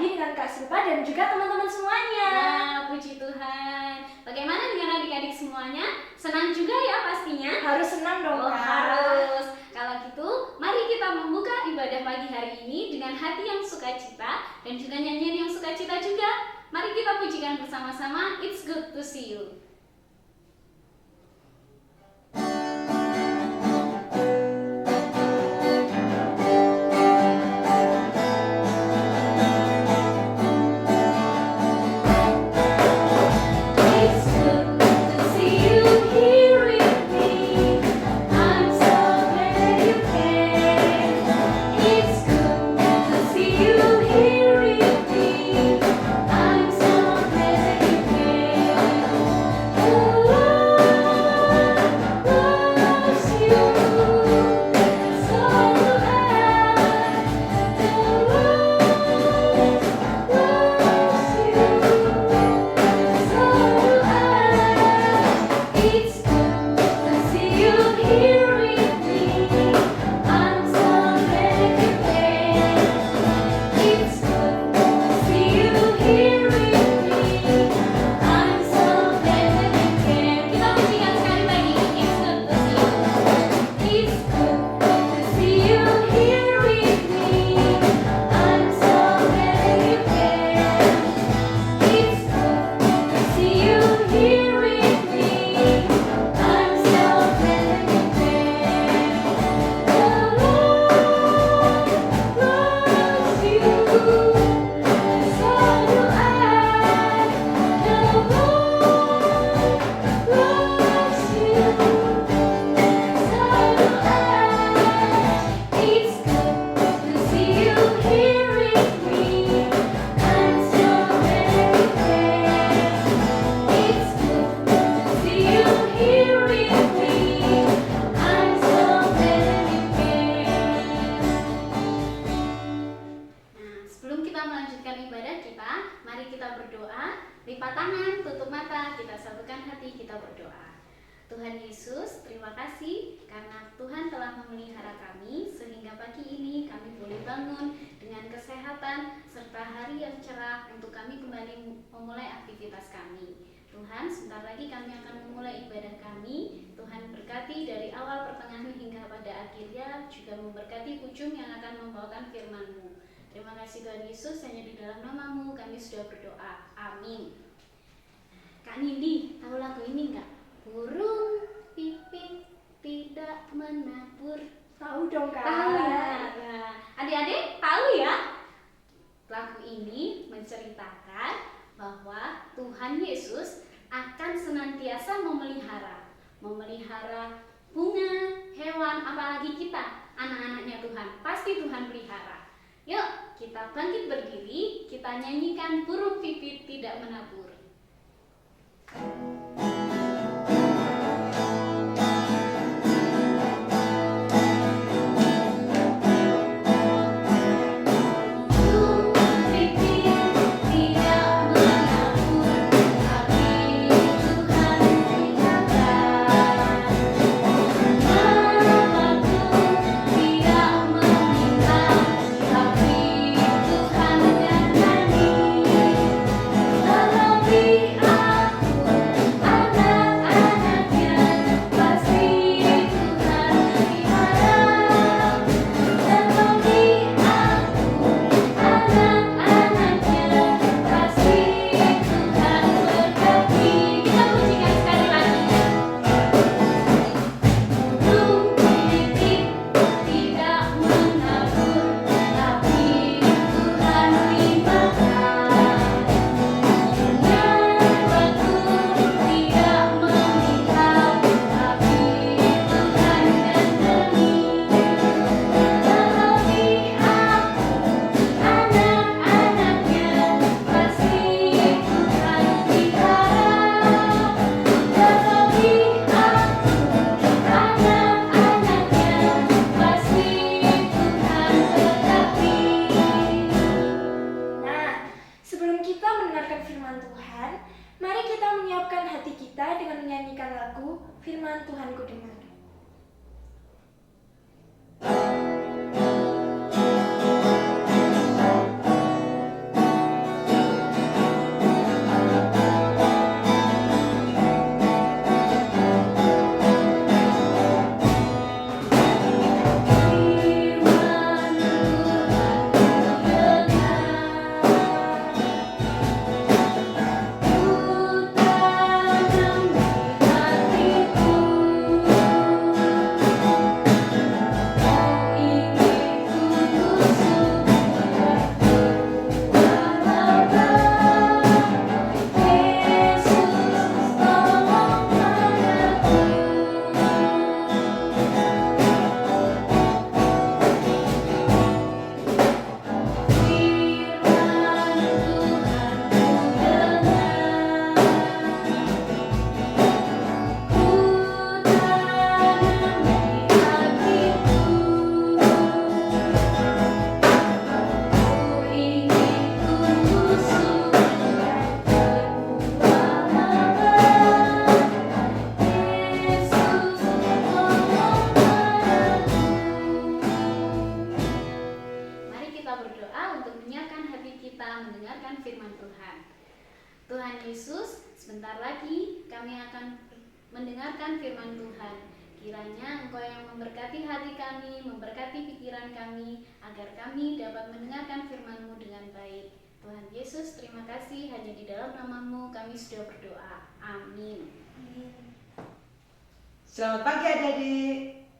lagi dengan Kak Silva dan juga teman-teman semuanya. Nah, puji Tuhan. Bagaimana dengan adik-adik semuanya? Senang juga ya pastinya? Harus senang dong, Oh, Kak. harus. Kalau gitu, mari kita membuka ibadah pagi hari ini dengan hati yang sukacita dan juga nyanyian yang sukacita juga. Mari kita pujikan bersama-sama. It's good to see you. Lipat tangan, tutup mata, kita satukan hati, kita berdoa. Tuhan Yesus, terima kasih karena Tuhan telah memelihara kami sehingga pagi ini kami boleh bangun dengan kesehatan serta hari yang cerah untuk kami kembali memulai aktivitas kami. Tuhan, sebentar lagi kami akan memulai ibadah kami. Tuhan berkati dari awal, pertengahan hingga pada akhirnya, juga memberkati ujung yang akan membawakan firman-Mu. Terima kasih Tuhan Yesus, hanya di dalam nama-Mu kami sudah berdoa. Amin. Kak Nindi, tahu lagu ini enggak? Burung pipit tidak menabur. Tahu dong, Kak. Tahu ya? Nah, adik-adik tahu ya? Lagu ini menceritakan bahwa Tuhan Yesus akan senantiasa memelihara bunga, hewan, apalagi kita, anak-anaknya Tuhan. Pasti Tuhan pelihara. Yuk, kita bangkit berdiri, kita nyanyikan burung pipit tidak menabur. Aku mendengarkan firman Tuhan. Tuhan Yesus, sebentar lagi kami akan mendengarkan firman Tuhan. Kiranya Engkau yang memberkati hati kami, memberkati pikiran kami, agar kami dapat mendengarkan firman-Mu dengan baik. Tuhan Yesus, terima kasih, hanya di dalam nama-Mu kami sudah berdoa. Amin. Selamat pagi adik-adik,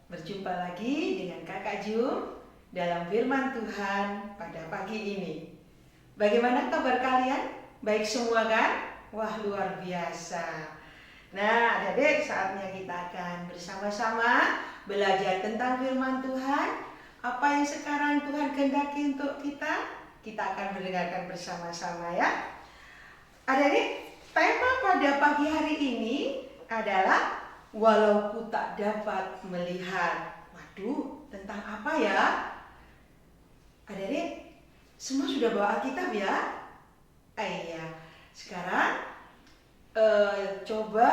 berjumpa lagi dengan Kakak Jum dalam firman Tuhan pada pagi ini. Bagaimana kabar kalian? Baik semua kan? Wah, luar biasa. Nah, adik-adik, saatnya kita akan bersama-sama belajar tentang firman Tuhan. Apa yang sekarang Tuhan kehendaki untuk kita? Kita akan mendengarkan bersama-sama ya. Adik-adik, tema pada pagi hari ini adalah walau ku tak dapat melihat. Waduh, tentang apa ya? Adik-adik, semua sudah bawa Alkitab ya? Iya. Sekarang coba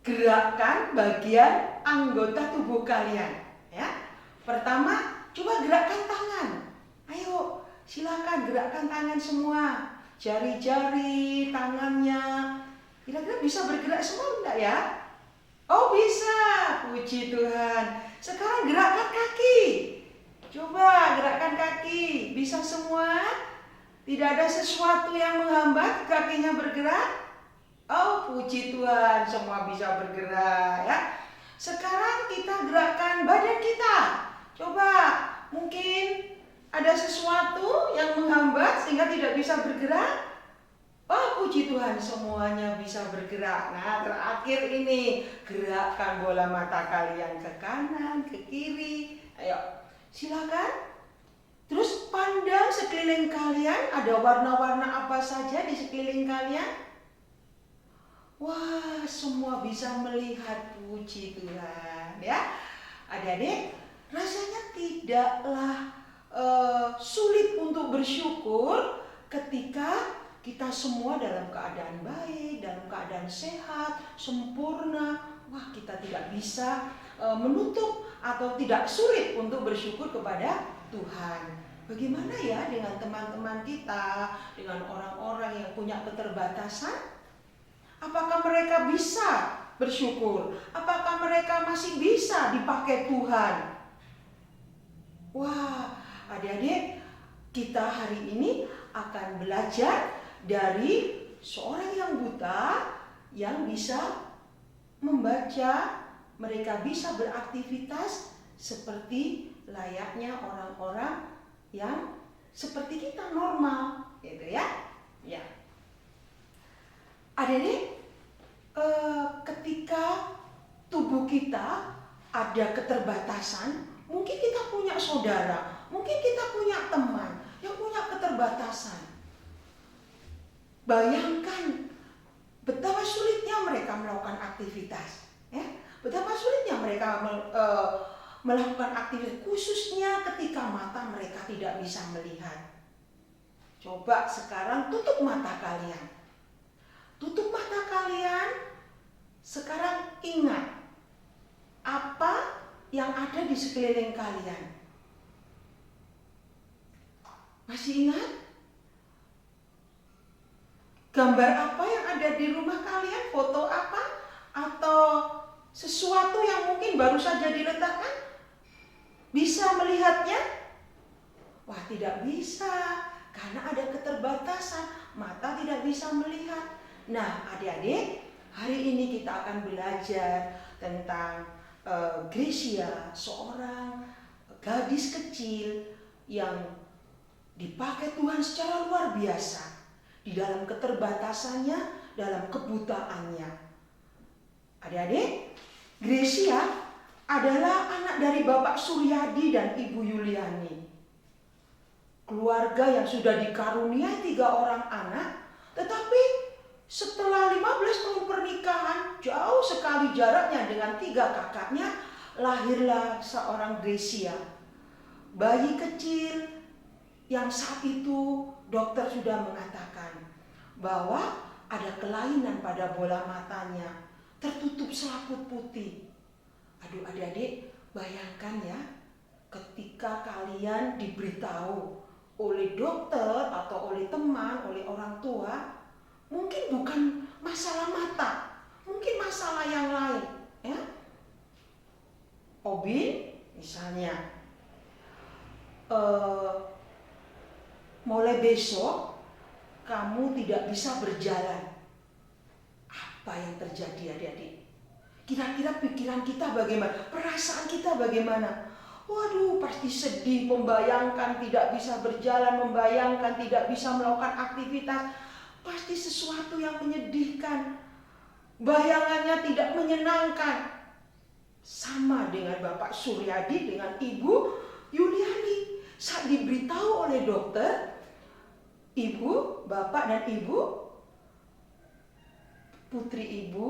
gerakkan bagian anggota tubuh kalian ya. Pertama, coba gerakkan tangan. Ayo, silakan gerakkan tangan semua. Jari-jari tangannya kira-kira bisa bergerak semua enggak ya? Oh, bisa. Puji Tuhan. Sekarang gerakkan kaki. Coba gerakkan kaki. Bisa semua? Tidak ada sesuatu yang menghambat kakinya bergerak? Oh, puji Tuhan, semua bisa bergerak ya. Sekarang kita gerakkan badan kita. Coba, mungkin ada sesuatu yang menghambat sehingga tidak bisa bergerak? Oh, puji Tuhan, semuanya bisa bergerak. Nah, terakhir ini, gerakkan bola mata kalian ke kanan, ke kiri. Ayo, silakan. Terus pandang sekeliling kalian, ada warna-warna apa saja di sekeliling kalian? Wah, semua bisa melihat, puji Tuhan ya. Adik-adik, rasanya tidaklah sulit untuk bersyukur ketika kita semua dalam keadaan baik, dalam keadaan sehat, sempurna. Wah, kita tidak bisa menutup atau tidak sulit untuk bersyukur kepada Tuhan. Bagaimana ya dengan teman-teman kita, dengan orang-orang yang punya keterbatasan? Apakah mereka bisa bersyukur? Apakah mereka masih bisa dipakai Tuhan? Wah, adik-adik, kita hari ini akan belajar dari seorang yang buta yang bisa membaca, mereka bisa beraktivitas seperti layaknya orang-orang yang seperti kita normal, gitu ya. Ya. Adik-adik, ketika tubuh kita ada keterbatasan, mungkin kita punya saudara, mungkin kita punya teman yang punya keterbatasan. Bayangkan betapa sulitnya mereka melakukan aktivitas, ya? Betapa sulitnya mereka melakukan aktivitas, khususnya ketika mata mereka tidak bisa melihat. Coba sekarang tutup mata kalian. Tutup mata kalian. Sekarang ingat apa yang ada di sekeliling kalian. Masih ingat? Gambar apa yang ada di rumah kalian? Foto apa? Atau sesuatu yang mungkin baru saja diletakkan? Bisa melihatnya? Wah, tidak bisa. Karena ada keterbatasan. Mata tidak bisa melihat. Nah, adik-adik, hari ini kita akan belajar tentang Gracia, seorang gadis kecil yang dipakai Tuhan secara luar biasa di dalam keterbatasannya, dalam kebutaannya. Adik-adik, Gracia adalah anak dari Bapak Suryadi dan Ibu Yuliani. Keluarga yang sudah dikaruniai 3 orang anak, tetapi setelah 15 tahun pernikahan, jauh sekali jaraknya dengan 3 kakaknya, lahirlah seorang Gracia. Bayi kecil yang saat itu dokter sudah mengatakan bahwa ada kelainan pada bola matanya, tertutup selaput putih. Aduh, adik-adik, bayangkan ya, ketika kalian diberitahu oleh dokter atau oleh teman, oleh orang tua, mungkin bukan masalah mata, mungkin masalah yang lain, ya. Obi, misalnya, mulai besok kamu tidak bisa berjalan. Apa yang terjadi, adik-adik? Kira-kira pikiran kita bagaimana? Perasaan kita bagaimana? Waduh, pasti sedih, membayangkan tidak bisa berjalan, membayangkan tidak bisa melakukan aktivitas. Pasti sesuatu yang menyedihkan. Bayangannya tidak menyenangkan. Sama dengan Bapak Suryadi dengan Ibu Yuliani. Saat diberitahu oleh dokter, Ibu, Bapak dan Ibu, putri Ibu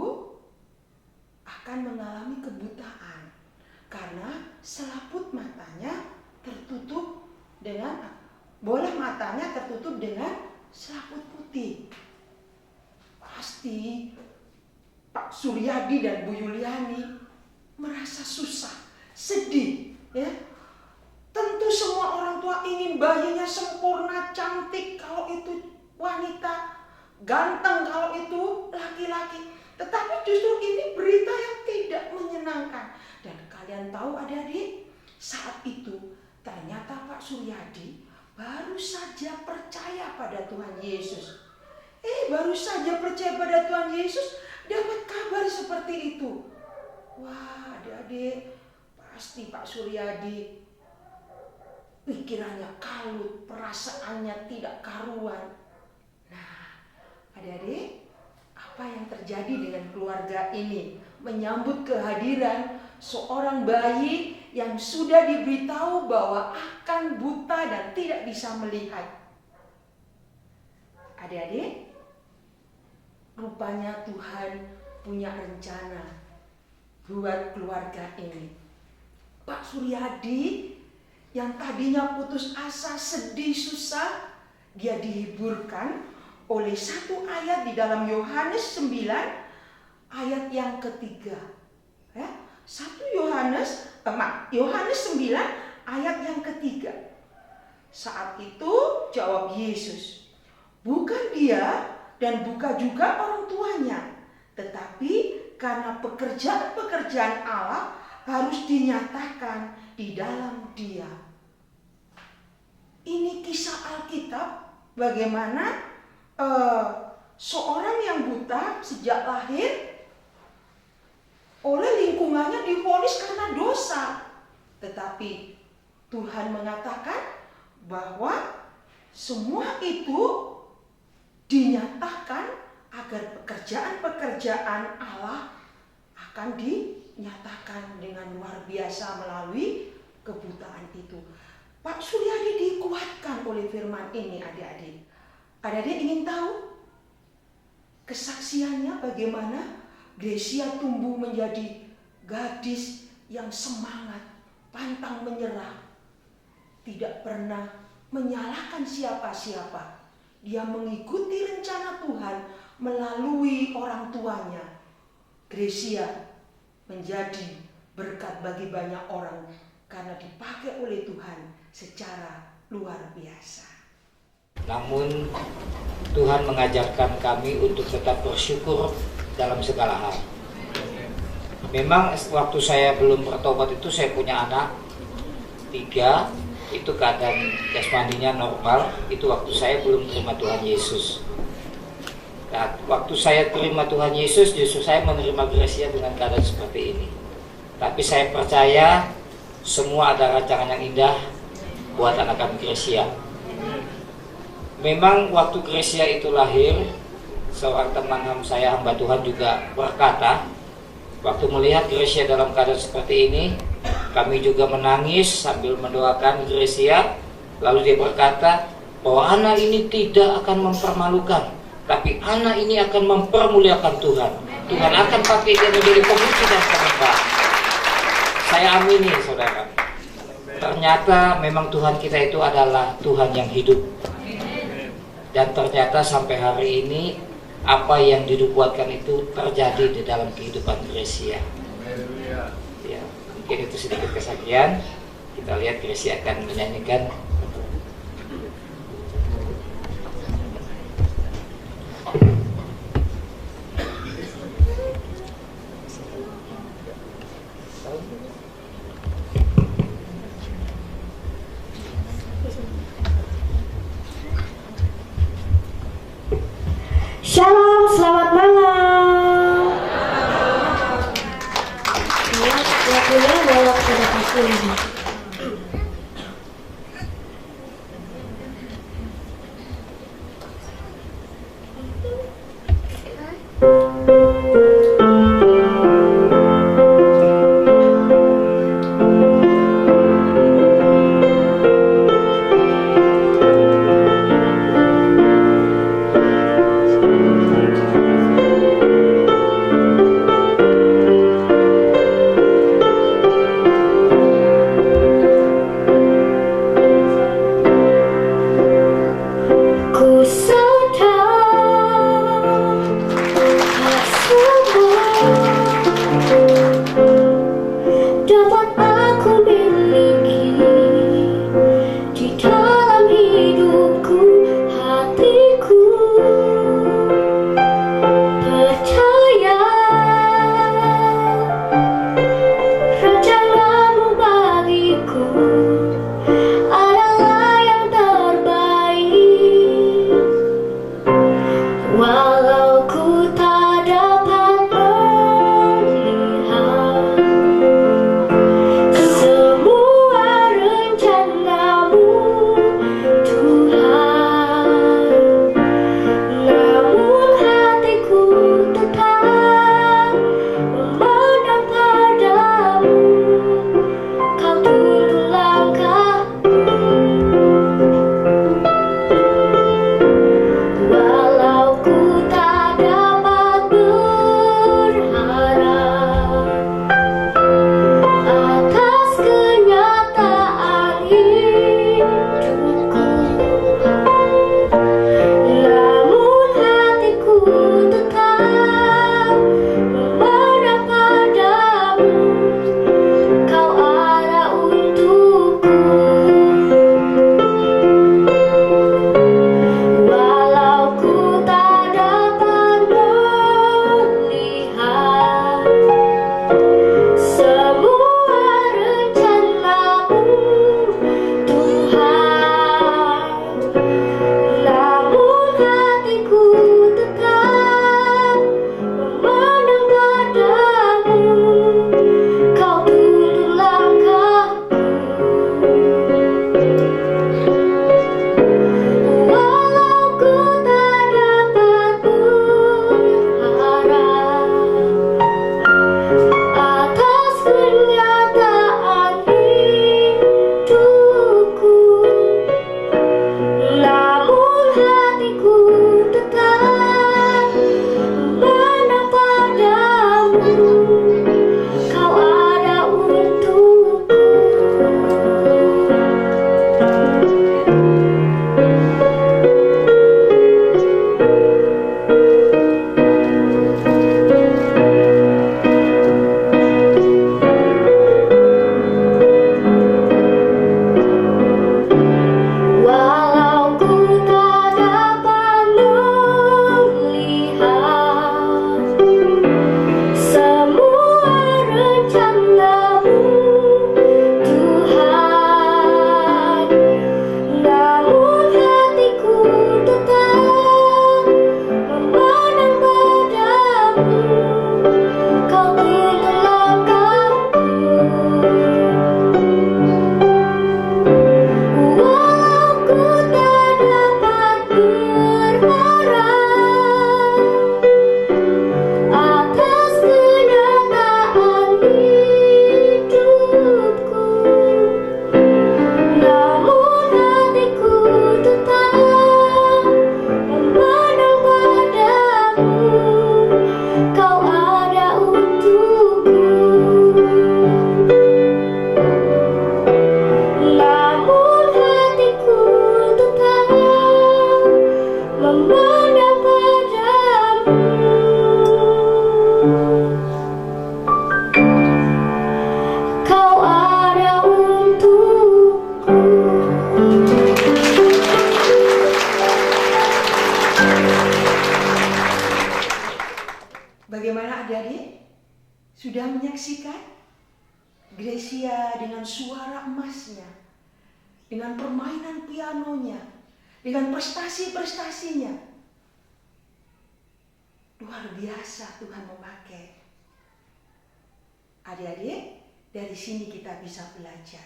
akan mengalami kebutaan karena selaput matanya tertutup dengan bola matanya tertutup dengan selaput putih. Pasti Pak Suryadi dan Bu Yuliani merasa susah, sedih, ya. Tentu semua orang tua ingin bayinya sempurna, cantik kalau itu wanita, ganteng kalau itu laki-laki. Tetapi justru ini berita yang tidak menyenangkan. Dan kalian tahu adik-adik, saat itu ternyata Pak Suryadi baru saja percaya pada Tuhan Yesus. Baru saja percaya pada Tuhan Yesus, dapat kabar seperti itu. Wah, adik-adik, pasti Pak Suryadi pikirannya kalut, perasaannya tidak karuan. Nah, adik-adik, apa yang terjadi dengan keluarga ini menyambut kehadiran seorang bayi yang sudah diberitahu bahwa akan buta dan tidak bisa melihat? Adik-adik, rupanya Tuhan punya rencana buat keluarga ini. Pak Suryadi yang tadinya putus asa, sedih, susah, dia dihiburkan oleh satu ayat di dalam Yohanes 9 ayat yang ketiga. Ya, Yohanes 9 ayat yang ketiga. Saat itu jawab Yesus, bukan dia dan bukan juga orang tuanya, tetapi karena pekerjaan-pekerjaan Allah harus dinyatakan di dalam dia. Ini kisah Alkitab bagaimana seorang yang buta sejak lahir oleh lingkungannya divonis karena dosa. Tetapi Tuhan mengatakan bahwa semua itu dinyatakan agar pekerjaan-pekerjaan Allah akan dinyatakan dengan luar biasa melalui kebutaan itu. Pak Suryadi dikuatkan oleh firman ini, adik-adik. Adik-adik ingin tahu kesaksiannya bagaimana Gresia tumbuh menjadi gadis yang semangat, pantang menyerah, tidak pernah menyalahkan siapa-siapa. Dia mengikuti rencana Tuhan melalui orang tuanya. Gresia menjadi berkat bagi banyak orang karena dipakai oleh Tuhan secara luar biasa. Namun Tuhan mengajarkan kami untuk tetap bersyukur dalam segala hal. Memang waktu saya belum bertobat itu saya punya anak 3, itu keadaan jasmaninya normal, itu waktu saya belum terima Tuhan Yesus. Nah, waktu saya terima Tuhan Yesus, justru saya menerima Gresia dengan keadaan seperti ini. Tapi saya percaya semua ada rancangan yang indah buat anak kami Gresia. Memang waktu Gresia itu lahir, seorang teman saya, hamba Tuhan juga berkata, waktu melihat Gresia dalam keadaan seperti ini, kami juga menangis sambil mendoakan Gresia. Lalu dia berkata bahwa anak ini tidak akan mempermalukan, tapi anak ini akan mempermuliakan Tuhan. Tuhan akan pakai dia menjadi pemuji dan penyembah. Saya amini, saudara. Ternyata memang Tuhan kita itu adalah Tuhan yang hidup. Dan ternyata sampai hari ini apa yang dinubuatkan itu terjadi di dalam kehidupan Gresia. Ya, mungkin itu sedikit kesaksian. Kita lihat Gresia akan menyanyikan Sudah menyaksikan Gracia dengan suara emasnya, dengan permainan pianonya, dengan prestasi-prestasinya. Luar biasa Tuhan memakai. Adik-adik, dari sini kita bisa belajar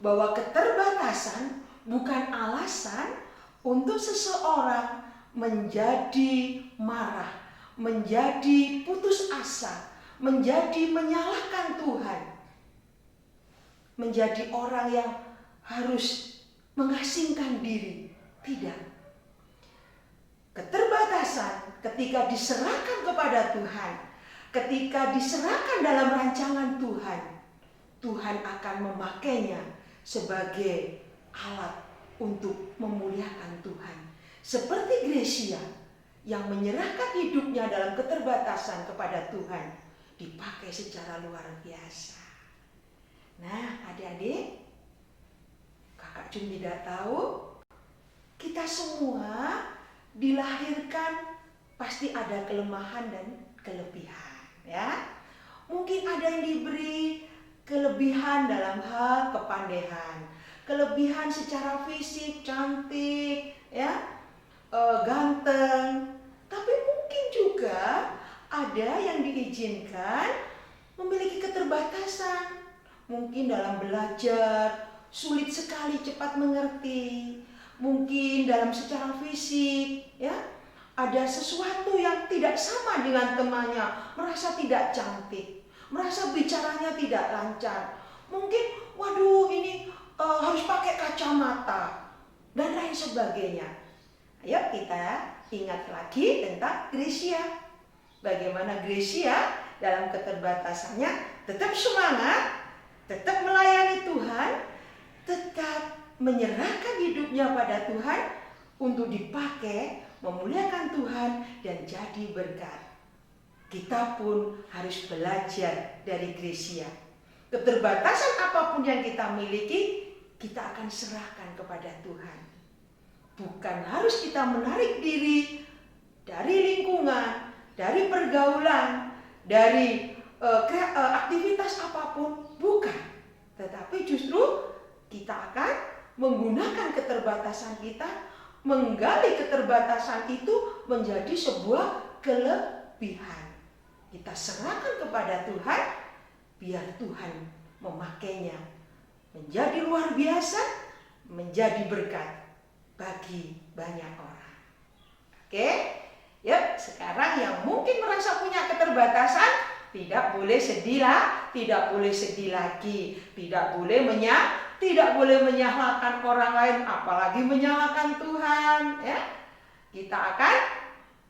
bahwa keterbatasan bukan alasan untuk seseorang menjadi marah, menjadi putus asa, menjadi menyalahkan Tuhan, menjadi orang yang harus mengasingkan diri. Tidak. Keterbatasan ketika diserahkan kepada Tuhan, ketika diserahkan dalam rancangan Tuhan, Tuhan akan memakainya sebagai alat untuk memuliakan Tuhan. Seperti Gracia yang menyerahkan hidupnya dalam keterbatasan kepada Tuhan, dipakai secara luar biasa. Nah, adik-adik, Kakak Jum tidak tahu, kita semua dilahirkan pasti ada kelemahan dan kelebihan, ya. Mungkin ada yang diberi kelebihan dalam hal kepandaian, kelebihan secara fisik, cantik, ya, ganteng. Tapi mungkin juga ada yang diizinkan memiliki keterbatasan. Mungkin dalam belajar sulit sekali cepat mengerti. Mungkin dalam secara fisik, ya, ada sesuatu yang tidak sama dengan temannya, merasa tidak cantik, merasa bicaranya tidak lancar. Mungkin, waduh, ini harus pakai kacamata dan lain sebagainya. Ayo kita ingat lagi tentang Gracia. Bagaimana Gracia dalam keterbatasannya tetap semangat, tetap melayani Tuhan, tetap menyerahkan hidupnya pada Tuhan untuk dipakai memuliakan Tuhan dan jadi berkat. Kita pun harus belajar dari Gracia. Keterbatasan apapun yang kita miliki, kita akan serahkan kepada Tuhan. Bukan harus kita menarik diri dari lingkungan, dari pergaulan, dari aktivitas apapun, bukan. Tetapi justru kita akan menggunakan keterbatasan kita, menggali keterbatasan itu menjadi sebuah kelebihan. Kita serahkan kepada Tuhan, biar Tuhan memakainya menjadi luar biasa, menjadi berkat bagi banyak orang. Oke? Yuk, sekarang yang mungkin merasa punya keterbatasan, tidak boleh sedih lah, tidak boleh sedih lagi, tidak boleh menyalahkan orang lain, apalagi menyalahkan Tuhan, ya. Kita akan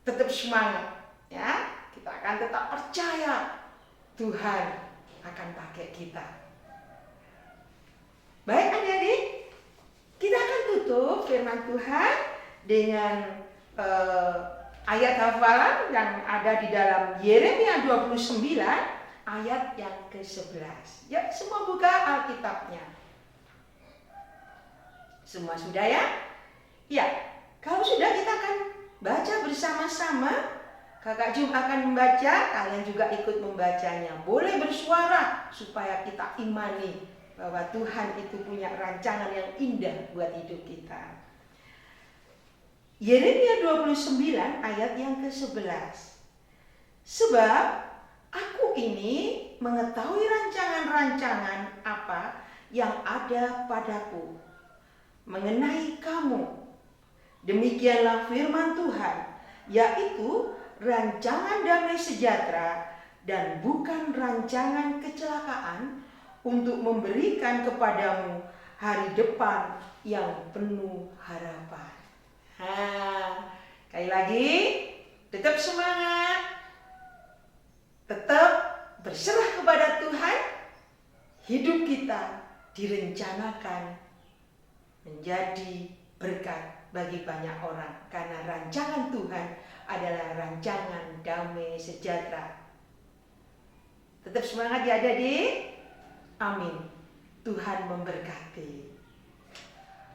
tetap semangat, ya. Kita akan tetap percaya Tuhan akan pakai kita. Baik adik-adik, kita akan tutup firman Tuhan dengan ayat hafalan yang ada di dalam Yeremia 29 ayat yang ke-11. Ya, semua buka Alkitabnya. Semua sudah ya? Ya, kalau sudah kita akan baca bersama-sama. Kakak Jum akan membaca, kalian juga ikut membacanya. Boleh bersuara supaya kita imani bahwa Tuhan itu punya rancangan yang indah buat hidup kita. Yeremia 29 ayat yang ke-11. Sebab aku ini mengetahui rancangan-rancangan apa yang ada padaku mengenai kamu. Demikianlah firman Tuhan, yaitu rancangan damai sejahtera dan bukan rancangan kecelakaan, untuk memberikan kepadamu hari depan yang penuh harapan. Sekali lagi, tetap semangat, tetap berserah kepada Tuhan. Hidup kita direncanakan menjadi berkat bagi banyak orang, karena rancangan Tuhan adalah rancangan damai sejahtera. Tetap semangat ya adik-adik. Amin. Tuhan memberkati.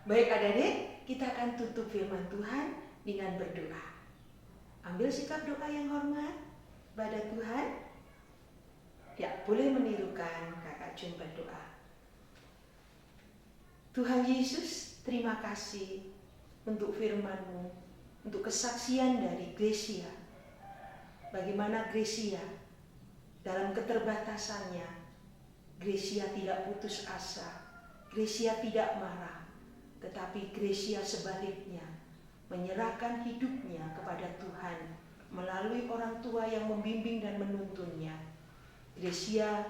Baik adik-adik, kita akan tutup firman Tuhan dengan berdoa. Ambil sikap doa yang hormat pada Tuhan. Ya, boleh menirukan Kakak Jum berdoa. Tuhan Yesus, terima kasih untuk firman-Mu, untuk kesaksian dari Gracia. Bagaimana Gracia dalam keterbatasannya Gracia tidak putus asa, Gracia tidak marah, tetapi Gracia sebaliknya menyerahkan hidupnya kepada Tuhan melalui orang tua yang membimbing dan menuntunnya. Gracia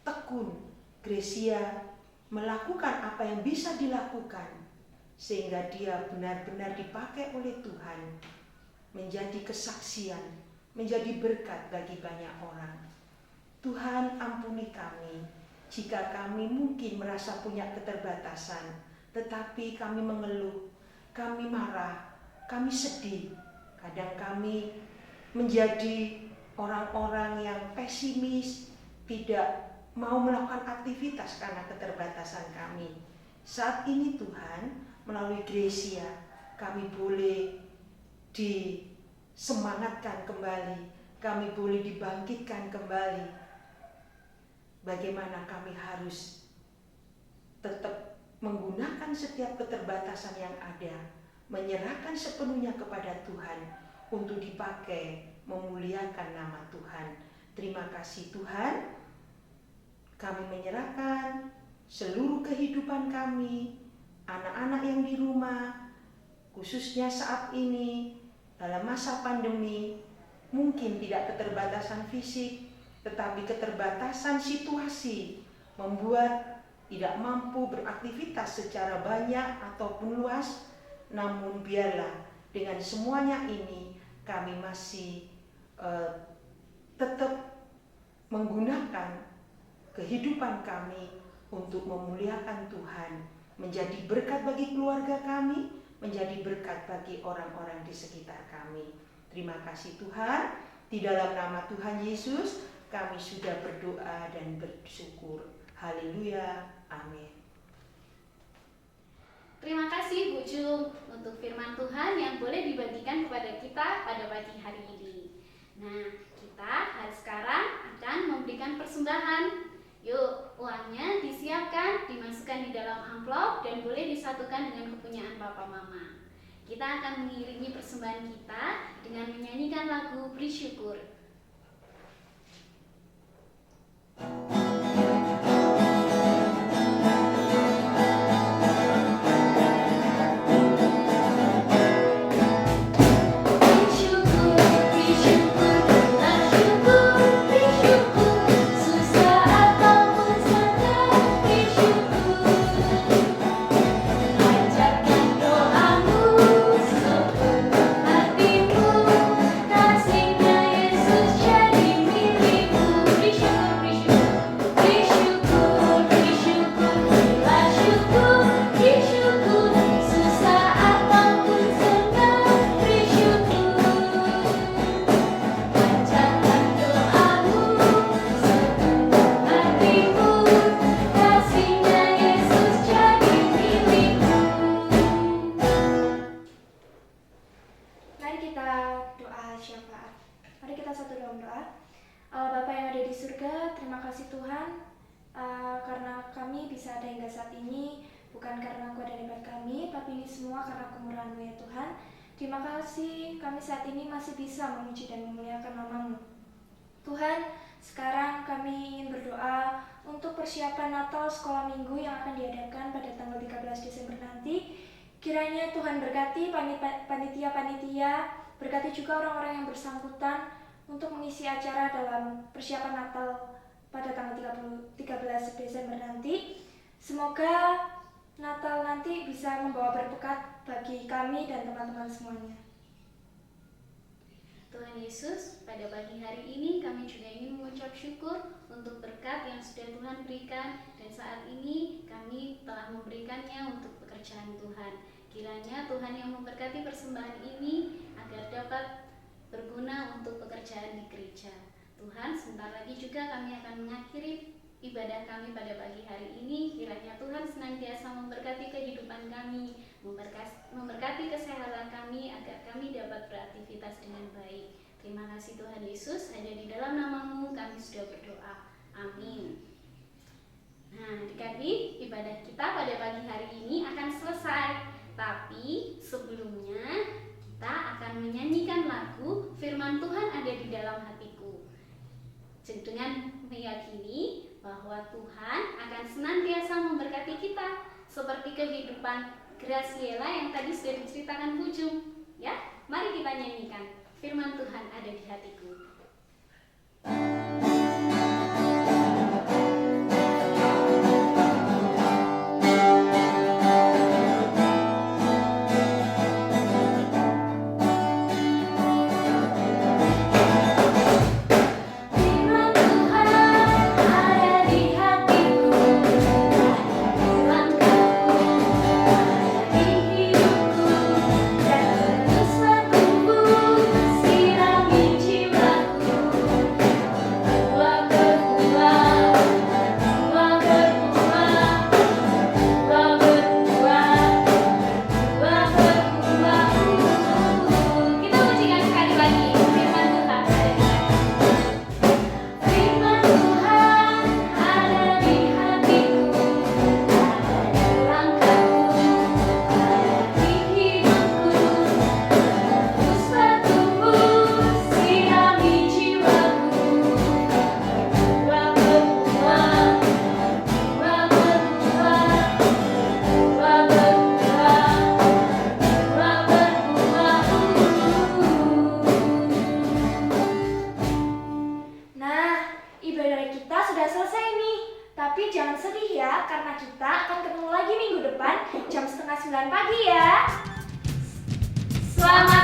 tekun, Gracia melakukan apa yang bisa dilakukan sehingga dia benar-benar dipakai oleh Tuhan menjadi kesaksian, menjadi berkat bagi banyak orang. Tuhan, ampuni kami jika kami mungkin merasa punya keterbatasan, tetapi kami mengeluh, kami marah, kami sedih. Kadang kami menjadi orang-orang yang pesimis, tidak mau melakukan aktivitas karena keterbatasan kami. Saat ini Tuhan, melalui Gracia, kami boleh disemangatkan kembali, kami boleh dibangkitkan kembali. Bagaimana kami harus tetap menggunakan setiap keterbatasan yang ada, menyerahkan sepenuhnya kepada Tuhan untuk dipakai memuliakan nama Tuhan. Terima kasih Tuhan, kami menyerahkan seluruh kehidupan kami, anak-anak yang di rumah, khususnya saat ini dalam masa pandemi, mungkin tidak keterbatasan fisik, tetapi keterbatasan situasi membuat tidak mampu beraktivitas secara banyak ataupun luas. Namun biarlah dengan semuanya ini kami masih tetap menggunakan kehidupan kami untuk memuliakan Tuhan, menjadi berkat bagi keluarga kami, menjadi berkat bagi orang-orang di sekitar kami. Terima kasih Tuhan, di dalam nama Tuhan Yesus kami sudah berdoa dan bersyukur. Haleluya, amin. Terima kasih Bu Jum untuk firman Tuhan yang boleh dibagikan kepada kita pada pagi hari ini. Nah, kita hari sekarang akan memberikan persembahan. Yuk, uangnya disiapkan, dimasukkan di dalam amplop dan boleh disatukan dengan kepunyaan Papa Mama. Kita akan mengiringi persembahan kita dengan menyanyikan lagu Beri Syukur. Bukan karena kuasa dan hebat kami, tapi ini semua karena kemurahan-Mu ya Tuhan. Terima kasih kami saat ini masih bisa memuji dan memuliakan nama-Mu. Tuhan, sekarang kami ingin berdoa untuk persiapan Natal sekolah minggu yang akan diadakan pada tanggal 13 Desember nanti. Kiranya Tuhan berkati panitia-panitia, berkati juga orang-orang yang bersangkutan untuk mengisi acara dalam persiapan Natal pada tanggal 13 Desember nanti. Semoga Natal nanti bisa membawa berkat bagi kami dan teman-teman semuanya. Tuhan Yesus, pada pagi hari ini kami juga ingin mengucap syukur untuk berkat yang sudah Tuhan berikan, dan saat ini kami telah memberikannya untuk pekerjaan Tuhan. Kiranya Tuhan yang memberkati persembahan ini agar dapat berguna untuk pekerjaan di gereja. Tuhan, sebentar lagi juga kami akan mengakhiri ibadah kami pada pagi hari ini. Kiranya Tuhan senantiasa memberkati kehidupan kami, memberkati kesehatan kami agar kami dapat beraktivitas dengan baik. Terima kasih Tuhan Yesus, hanya di dalam nama-Mu kami sudah berdoa. Amin. Nah, adik-adik, ibadah kita pada pagi hari ini akan selesai. Tapi sebelumnya kita akan menyanyikan lagu Firman Tuhan ada di dalam hatiku, dengan meyakini bahwa Tuhan akan senantiasa memberkati kita seperti kehidupan Graciela yang tadi sudah diceritakan Pujung. Ya, mari kita nyanyikan firman Tuhan ada di hatiku. Tapi jangan sedih ya, karena kita akan ketemu lagi minggu depan jam 8:30 pagi ya. Selamat